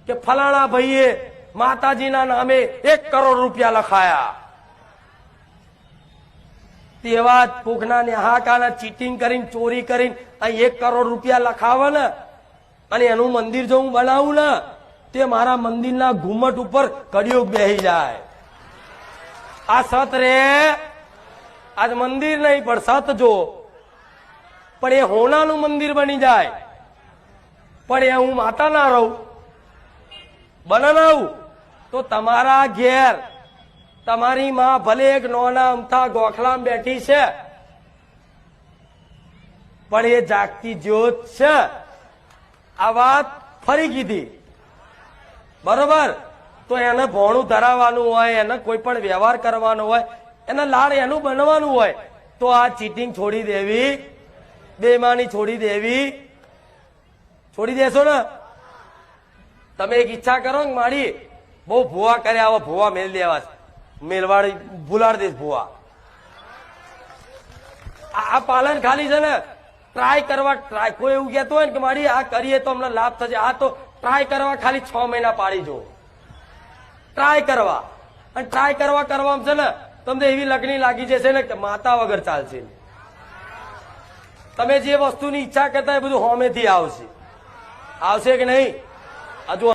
કે ફલાણા ભાઈએ માતાજીના નામે 1 કરોડ રૂપિયા લખાયા, તેવા કોકના નેહાકાના ચીટિંગ કરીને ચોરી કરીને અહીં 1 કરોડ રૂપિયા લખાવે ને, અને એનું મંદિર જો હું બનાવું ને, તે મારા મંદિરના ઘુમટ ઉપર કડિયુગ બેહી જાય. આ સત રે, આજ મંદિર નહીં પણ સત જો, પણ એ હોનાનું મંદિર બની જાય, પણ એ હું માતા ના રહું, બનાવું તો તમારા ઘેર તમારી માં ભલે એક નોના અમથા ગોખલામાં બેઠી છે, પણ એ જાગતી જ્યોત છે. આ વાત ફરી કીધી, બરોબર? તો એને ભોણું ધરાવવાનું હોય, એને કોઈ પણ વ્યવહાર કરવાનો હોય, એને લાડ એનું બનવાનું હોય, તો આ ચીટિંગ છોડી દેવી, બેમાની છોડી દેવી. છોડી દેશો ને? તમે એક ઈચ્છા કરો ને, મારી બહુ ભૂવા કર્યા આવો, ભૂવા મેળ દેવા છે, મેલવાડી ભૂલાડ દેશ ભૂવા. આ પાલન ખાલી છે ને ટ્રાય કરવા, ટ્રાય કોઈ એવું કહેતો હોય ને કે મારી આ કરીએ તો અમને લાભ થશે, આ તો ટ્રાય કરવા ખાલી 6 મહિના પાડી જો, ટ્રાય કરવા. અને ટ્રાય કરવામાં છે ને તમને એવી લગણી લાગી જશે ને કે માતા વગર ચાલશે. તમે જે વસ્તુની ઈચ્છા કરતા એ બધું હોમેથી આવશે. આવશે કે નહીં? હજુ